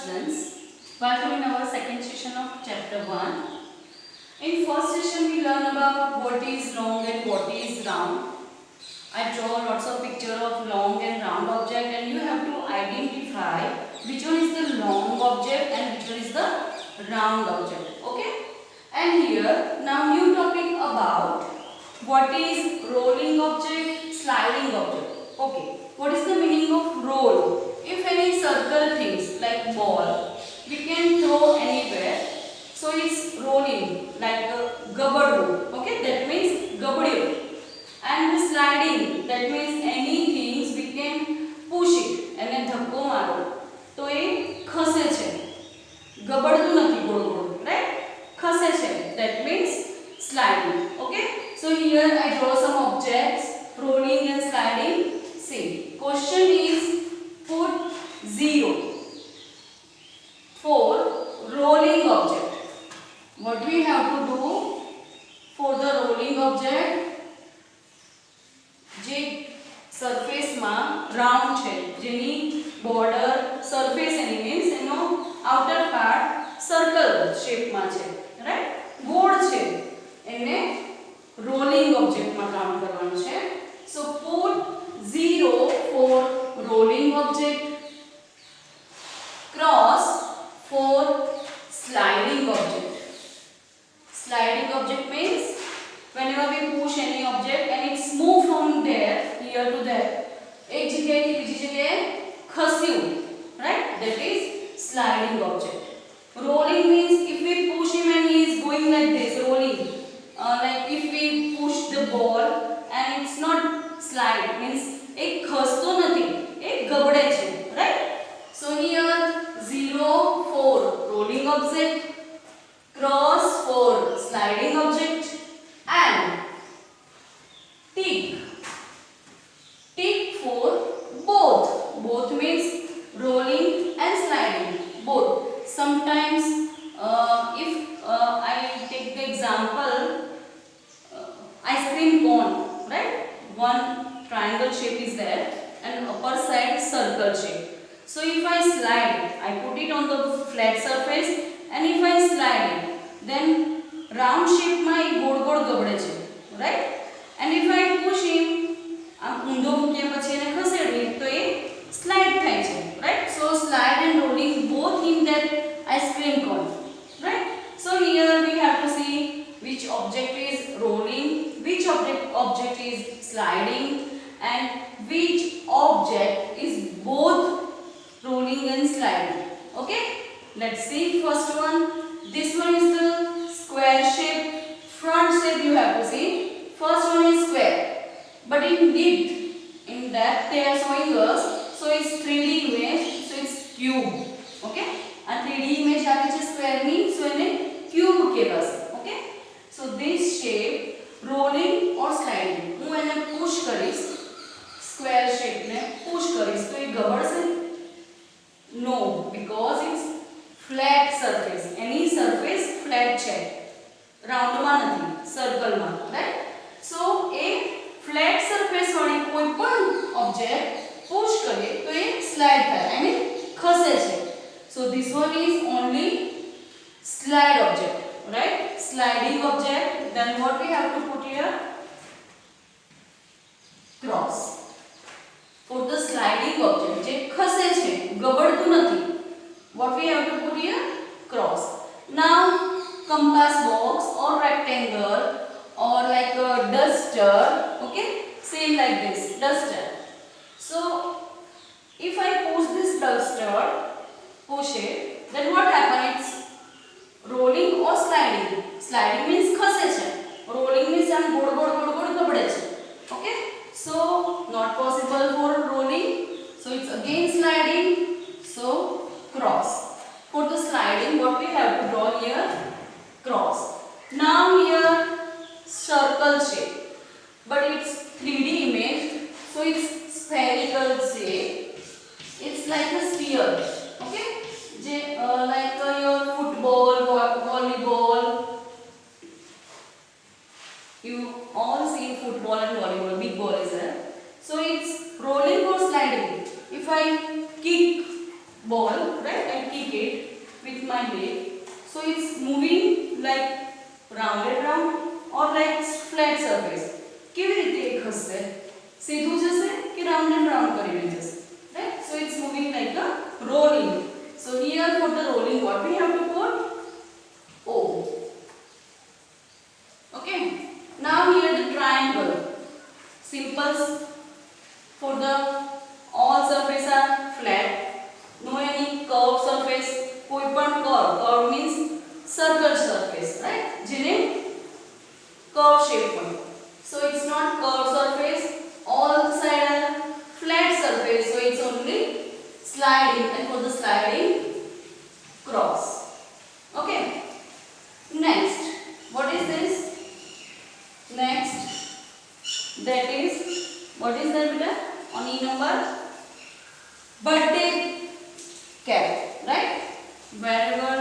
students. Welcome in our second session of chapter 1. In first session we learn about what is long and what is round. I draw lots of picture of long and round object and you have to identify which one is the long object and which one is the round object. Okay? And here now new topic about what is rolling object, sliding object. Okay. What is the meaning of roll? If any circle things like ball, we can throw anywhere. So it's rolling like a gabadu. Okay, that means gabadu. And the sliding, that means any things we can push it. એને ધક્કો મારો તો એ ખસે છે. ગબડતું નથી ગોળ ગોળ, right? ખસે છે. That means sliding. Okay. So here I draw some objects, rolling and sliding. See, question is put 0 for rolling object. What we have to do for the rolling object? જે સરફેસ માં round છે, જેની border surface એની means એનો outer part circle શેપમાં છે, right? ગોળ છે, એને rolling ઓબ્જેક્ટમાં count કરવાનું છે. સો put 0 for rolling object, cross for sliding object. Sliding object means whenever we push any object and it's move from there here to there, एक जगह की दूसरी जगह खस्યું, right? That is sliding object. Rolling means if we push him and he is going like this, rolling. Like if we push the ball and it's not slide, means एक ખસતો નથી, એક ગબડે છે, right? So here 0 for rolling object, cross for sliding object, and tick. Tick for both. Both means rolling and sliding. Both. Sometimes if I take the example, ice cream cone, right? One triangle shape is there and upper side circle shape. So if I slide, I put it on the flat surface, and if I slide it, then round shape માં એક ગોળ ગોળ ગબડે છે, right? And if I push him, આમ ઊંધો મૂકીએ પછી એને ખસેડીએ તો એ slide થાય છે, right? So slide and rolling both in that ice cream cone, right? So here we have to see which object is rolling, which object is sliding, and which object is both rolling and sliding. Okay, let's see first one. This one is the square shape, front shape you have to see. First one is square, but in depth, in depth they are showing us, so it's 3D image, so it's cube. Okay, and 3D image આવે છે square ની, so એને cube કહેવાશે. Okay, so this shape rolling or sliding, હું એને push કરીશ, square shape ને push કરીશ તો એ ગબડશે? No, because it's flat surface. Any surface flat છે, round માં નથી, circle માં, right? So a flat surface વાળી કોઈ પણ object push કરીએ તો એ slide થાય, I mean ખસે છે. So this one is only slide object, right? Sliding object. Then what we have to put here? Cross. For the sliding object, જે ખસે છે, ગબડતું નથી, what we have to put here? Cross. Now compass box or rectangle or like a duster, okay, same like this duster. So if I push this duster, push it, then what happens? It's rolling or sliding. Sliding means ખસે છે, rolling means આમ ગોળ ગોળ ગોળ ગોળ ગબડે છે. Okay, so not possible for rolling, so it's again sliding, so cross. For the sliding, what we have to draw here? Cross. Now here circle shape, but it's 3D image, so it's spherical shape. It's like a sphere. Okay, like your football, volleyball. You all see football and volleyball. Big ball is there. So it's rolling or sliding. If I kick ball, right? I kick it with my leg. So it's moving like rounded round or like flat surface. કેવી રીતે એ ખસશે? સીધું જશે કે round and round કરીને જશે? Right? So it's moving like a rolling. So here for the rolling, what we have to put? O. Okay. Now here the triangle. Simples for the all surface are flat. No any curved surface. कोई पण curve. Curve means circle surface, right? જેને curve shape point. So it's not curved surface. All side are flat surface. So it's only sliding, and for the sliding, cross. Okay. Next, what is this? Next, that is, what is that beta? On E number, birthday cap, right? Wherever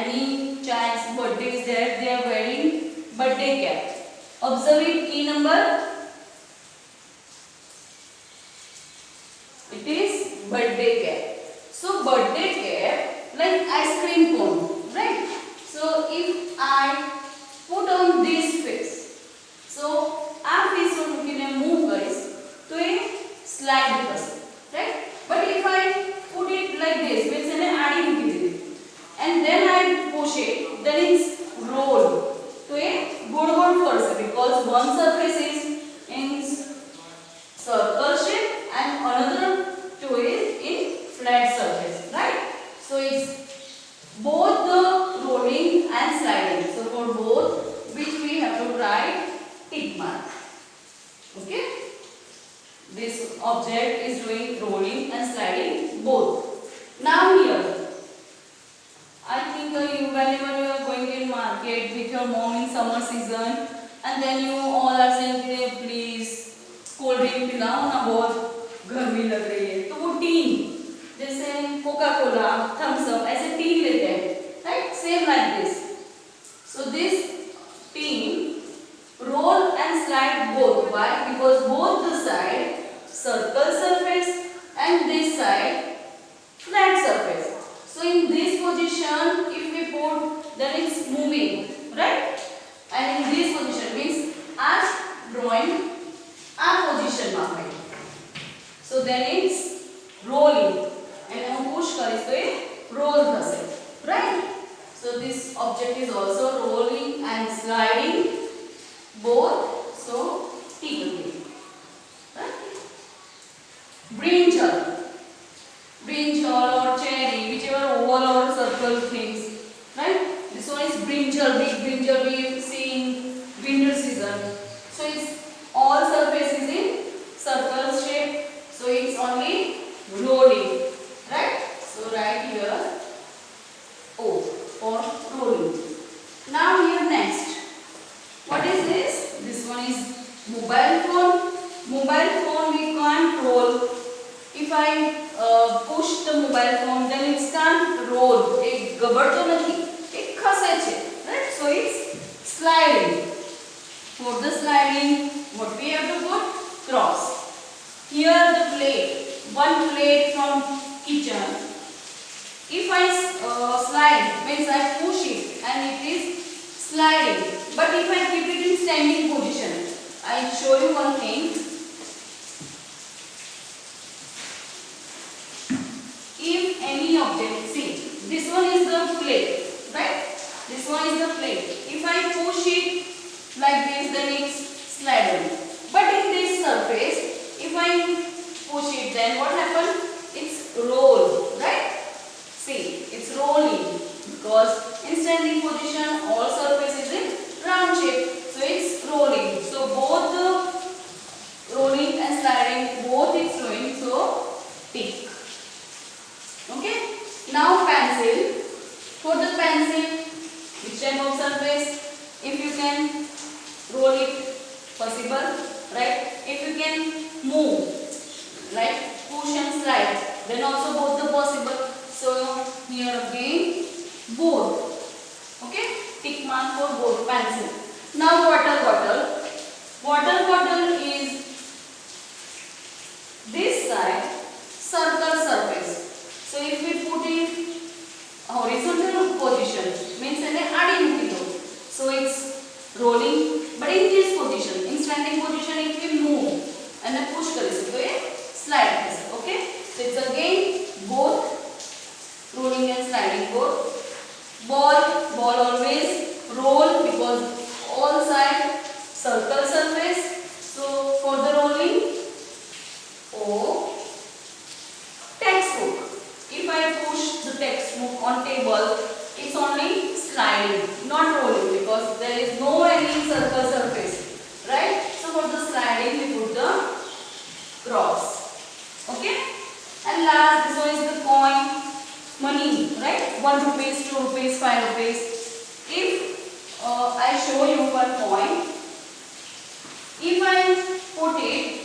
any child's birthday is there, they are wearing birthday cap. Observe it, E number. It is birthday cap. So birthday cap like ice cream cone, right? So if I put on this face, so આ face પર મૂકીને move કરીશ તો એ slide થશે, right? But if I put it like this, means એને આડી મૂકી દીધી and then I push it, then it's roll. તો એ ગોળ ગોળ ફરશે because one surface is in circle shape and another two is in flat surface, right? So it's both the rolling and sliding. So for both, which we have to write tick mark. Okay? This object is doing rolling and sliding both. Now here, I think whenever you are going in market with your mom in summer season, and then you all are saying, hey, please cold drink पिलाओ ना, बहुत गर्मी लग रही है, तो वो tin जैसे कोका कोला, थम्स अप, ऐसे टीन लेते हैं, right? Same like this. So this tin roll and slide both. Why? Because both the side circle surface and this side flat surface. So in this position, if we put, then it's moving, right? And in this position means as drawing our position માં હોય. So then it's rolling. And હું push કરીશ તો એ roll થશે, right? So this object is also rolling and sliding both. So ठीक है, right? Brinjal, brinjal or cherry, whichever oval or circle things, right? This one is brinjal, big brinjal we see in winter season. So it's all surfaces in circle shape. So it's only rolling, right? So right here O for rolling. Now here next, what is this? This one is mobile phone. Mobile phone we can't roll. If I push the mobile phone, then it can't roll. एक गबड़तो नहीं, एक खसे छे, right? So it's sliding. For the sliding, what we have to put? Cross. Here the plate, one plate from kitchen. If I slide, means I push it and it is sliding. But if I keep it in standing position, I'll show you one thing. If any object, see, this one is the plate, right? This one is the plate. If I push it like this, then it's sliding. But in this surface, if I push it, then what happens? It's roll, right? See, it's rolling because in standing position, all surface is in round shape. So it's rolling. So both the rolling and sliding, both it's doing. So tick. Okay. Now pencil. For the pencil, which type of surface? If you can roll it, possible, right? If you can move, like push and slide, then also both the possible. So here again both. Okay, tick mark for both pencil. Now water bottle. Water bottle is this side circle surface. So if we put it sliding board. Ball always roll because all side circle surface. So for the rolling, O, textbook. If I push the textbook on table, it's only sliding, not rolling, because there is no any circle surface, right? So for the sliding we put the cross. Okay, and last, this one is the coin, money, right? 1 rupees, 2 rupees, 5 rupees. If I show you one coin, if I put it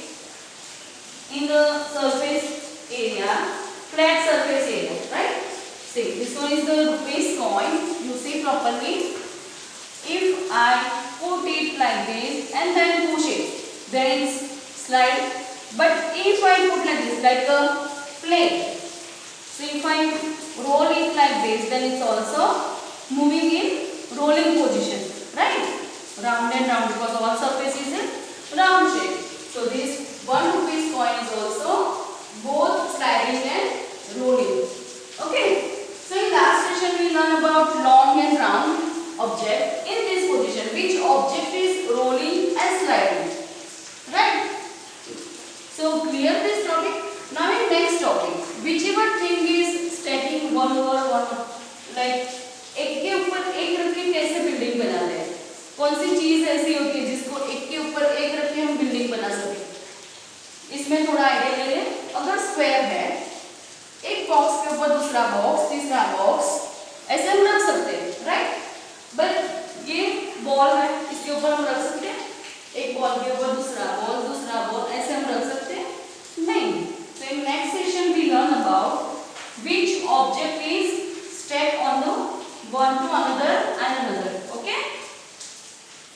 in the surface area, flat surface area, right? See, this one is the rupees coin. You see properly. If I put it like this and then push it, then it's slide. But if I put like this, like a plate, so if I roll it like this, then it's also moving in rolling position, right? Round and round, because all surface is in round shape. So this 1 rupees coin is also both sliding and rolling. Okay. So in last session we learned about long and round object. In this position, which object is rolling and sliding, right? So clear this topic. Now in next topic, whichever thing is stacking one over one, like एक के ऊपर एक रख के कैसे building बनाते हैं, कौन सी चीज ऐसी होती है जिसको एक के ऊपर एक रख के हम बिल्डिंग बना सकें, इसमें थोड़ा आइडिया ले लें. अगर स्क्वायर है, एक बॉक्स के ऊपर दूसरा बॉक्स, तीसरा बॉक्स, ऐसे हम रख सकते हैं, राइट? बट ये बॉल है, इसके ऊपर हम रख